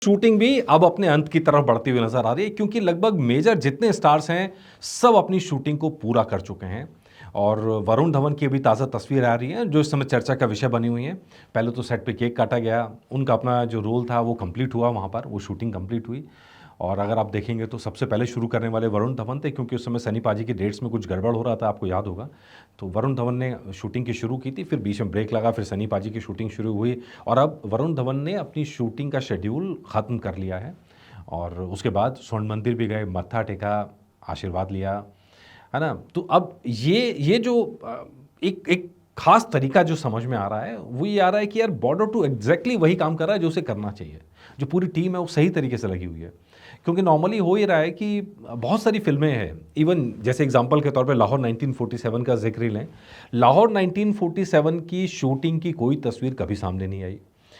Shooting भी अब अपने अंत की तरफ बढ़ती हुई नजर आ रही है क्योंकि लगभग मेजर जितने स्टार्स हैं सब अपनी शूटिंग को पूरा कर चुके हैं। और वरुण धवन की अभी ताज़ा तस्वीर आ रही है जो इस समय चर्चा का विषय बनी हुई है। पहले तो सेट पे केक काटा गया, उनका अपना जो रोल था वो कंप्लीट हुआ, वहाँ पर वो शूटिंग कंप्लीट हुई। और अगर आप देखेंगे तो सबसे पहले शुरू करने वाले वरुण धवन थे क्योंकि उस समय सनी पाजी की डेट्स में कुछ गड़बड़ हो रहा था, आपको याद होगा। तो वरुण धवन ने शूटिंग की शुरू की थी, फिर बीच में ब्रेक लगा, फिर सनी पाजी की शूटिंग शुरू हुई और अब वरुण धवन ने अपनी शूटिंग का शेड्यूल ख़त्म कर लिया है। और उसके बाद स्वर्ण मंदिर भी गए, मत्था टेका, आशीर्वाद लिया, है ना। तो अब ये जो एक एक खास तरीका जो समझ में आ रहा है वो ये आ रहा है कि यार बॉर्डर टू एग्जैक्टली वही काम कर रहा है जो उसे करना चाहिए। जो पूरी टीम है वो सही तरीके से लगी हुई है क्योंकि नॉर्मली हो ही रहा है कि बहुत सारी फिल्में हैं, इवन जैसे एग्जांपल के तौर पे लाहौर 1947 का जिक्र ही लें। लाहौर 1947 की शूटिंग की कोई तस्वीर कभी सामने नहीं आई।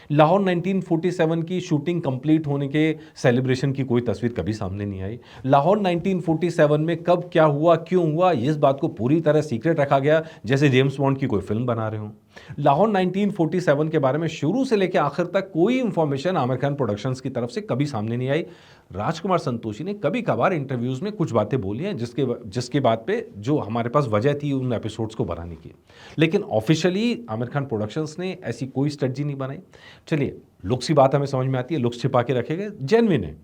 लाहौर 1947 की शूटिंग कंप्लीट होने के सेलिब्रेशन की कोई तस्वीर कभी सामने नहीं आई। लाहौर 1947 में कब क्या हुआ, क्यों हुआ, इस बात को पूरी तरह सीक्रेट रखा गया जैसे जेम्स बॉन्ड की कोई फिल्म बना रहे हो। लाहौर 1947 के बारे में शुरू से लेकर आखिर तक कोई इंफॉर्मेशन आमिर खान प्रोडक्शंस की तरफ से कभी सामने नहीं आई। राजकुमार संतोषी ने कभी कभार इंटरव्यूज में कुछ बातें बोली हैं जिसके बात पे जो हमारे पास वजह थी उन एपिसोड्स को बनाने की, लेकिन ऑफिशियली आमिर खान प्रोडक्शंस ने ऐसी कोई स्ट्रेटजी नहीं बनाई। चलिए, लुक्स की बात हमें समझ में आती है, लुक्स छिपा के रखे गए, जेन्युइन है,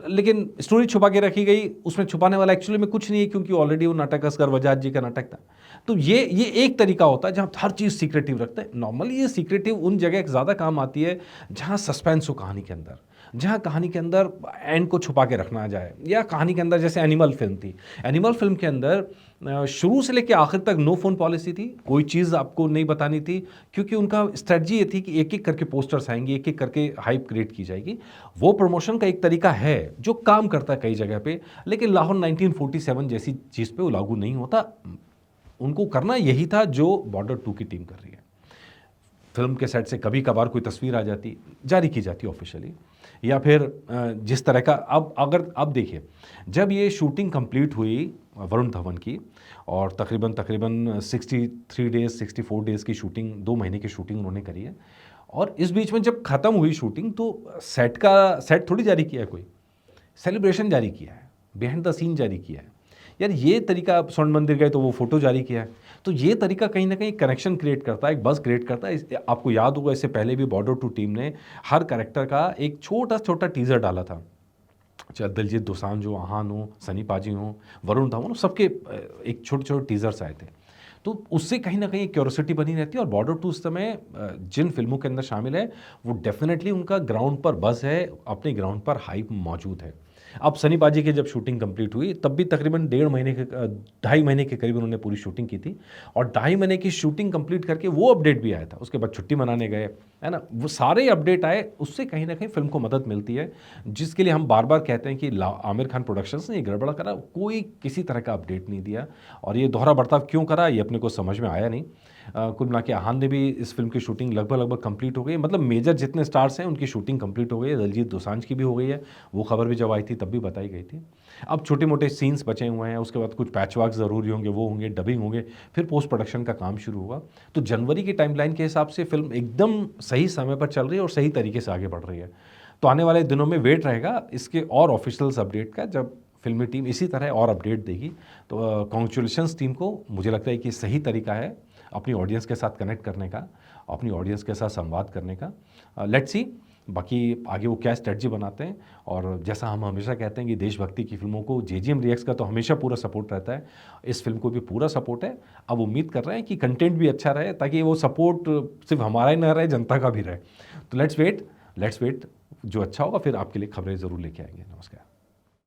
लेकिन स्टोरी छुपा के रखी गई, उसमें छुपाने वाला एक्चुअली में कुछ नहीं है क्योंकि ऑलरेडी वो नाटक असगर वजाहत जी का नाटक था। तो ये एक तरीका होता है जहाँ हर चीज़ सीक्रेटिव रखते हैं। नॉर्मली ये सीक्रेटिव उन जगह ज़्यादा काम आती है जहाँ सस्पेंस हो कहानी के अंदर, जहाँ कहानी के अंदर एंड को छुपा के रखना जाए, या कहानी के अंदर जैसे एनिमल फिल्म थी। एनिमल फिल्म के अंदर शुरू से लेकर आखिर तक नो फोन पॉलिसी थी, कोई चीज़ आपको नहीं बतानी थी क्योंकि उनका स्ट्रेटजी ये थी कि एक एक करके पोस्टर्स आएंगे, एक एक करके हाइप क्रिएट की जाएगी। वो प्रमोशन का एक तरीका है जो काम करता है कई जगह पे, लेकिन लाहौर 1947 जैसी चीज़ पे वो लागू नहीं होता। उनको करना यही था जो बॉर्डर 2 की टीम कर रही है। फिल्म के सेट से कभी कभार कोई तस्वीर आ जाती, जारी की जाती ऑफिशियली, या फिर जिस तरह का अब देखिए, जब ये शूटिंग कंप्लीट हुई वरुण धवन की और तकरीबन 63 डेज़ 64 डेज़ की शूटिंग, 2 महीने की शूटिंग उन्होंने करी है। और इस बीच में जब ख़त्म हुई शूटिंग तो सेट थोड़ी जारी किया है कोई, सेलिब्रेशन जारी किया है, बिहाइंड द सीन जारी किया है। यार ये तरीका, स्वर्ण मंदिर गए तो वो फ़ोटो जारी किया है। तो ये तरीका कहीं न कहीं कनेक्शन क्रिएट करता है, एक बज़ क्रिएट करता है। आपको याद होगा इससे पहले भी बॉर्डर 2 टीम ने हर कैरेक्टर का एक छोटा-छोटा टीज़र डाला था। चाहे दिलजीत दोसांझ हो, आहान हो, सनी पाजी हो, वरुण धवन हो, सबके एक छोटे-छोटे टीज़र्स आए थे। तो उससे कहीं न कहीं क्यूरियोसिटी बनी रहती है और बॉर्डर 2 उस समय जिन फ़िल्मों के अंदर शामिल है, वो डेफ़िनेटली उनका ग्राउंड पर बज़ है, अपने ग्राउंड पर हाइप मौजूद है। अब सनी पाजी की जब शूटिंग कंप्लीट हुई तब भी तकरीबन 2.5 महीने के करीब उन्होंने पूरी शूटिंग की थी और 2.5 महीने की शूटिंग कंप्लीट करके वो अपडेट भी आया था। उसके बाद छुट्टी मनाने गए, है ना? वो सारे अपडेट आए, उससे कहीं न कहीं फ़िल्म को मदद मिलती है, जिसके लिए हम बार-बार कहते हैं कि आमिर खान प्रोडक्शंस ने ये गड़बड़ करा, कोई किसी तरह का अपडेट नहीं दिया और ये दोहरा बर्ताव क्यों करा ये अपने को समझ में आया नहीं। कुल मिला के आहान ने भी इस फ़िल्म की शूटिंग लगभग कंप्लीट हो गई है, मतलब मेजर जितने स्टार्स हैं उनकी शूटिंग कंप्लीट हो गई है, दिलजीत दोसांझ की भी हो गई है, वो खबर भी जब आई थी तब भी बताई गई थी। अब छोटे-मोटे सीन्स बचे हुए हैं, उसके बाद कुछ पैच वर्क ज़रूरी होंगे, वो होंगे, डबिंग होंगे, फिर पोस्ट प्रोडक्शन का काम शुरू होगा। तो जनवरी की टाइमलाइन के हिसाब से फ़िल्म एकदम सही समय पर चल रही है और सही तरीके से आगे बढ़ रही है। तो आने वाले दिनों में वेट रहेगा इसके और ऑफिशियल्स अपडेट का, जब फ़िल्मी टीम इसी तरह और अपडेट देगी। तो कांग्रेचुलेशंस टीम को, मुझे लगता है कि सही तरीका है अपनी ऑडियंस के साथ कनेक्ट करने का, अपनी ऑडियंस के साथ संवाद करने का। लेट्स सी बाकी आगे वो क्या स्ट्रेटजी बनाते हैं। और जैसा हम हमेशा कहते हैं कि देशभक्ति की फ़िल्मों को जेजीएम रिएक्ट्स का तो हमेशा पूरा सपोर्ट रहता है, इस फ़िल्म को भी पूरा सपोर्ट है। अब उम्मीद कर रहे हैं कि कंटेंट भी अच्छा रहे ताकि वो सपोर्ट सिर्फ हमारा ही ना रहे, जनता का भी रहे। तो लेट्स वेट, जो अच्छा होगा फिर आपके लिए खबरें ज़रूर लेके आएंगे। नमस्कार।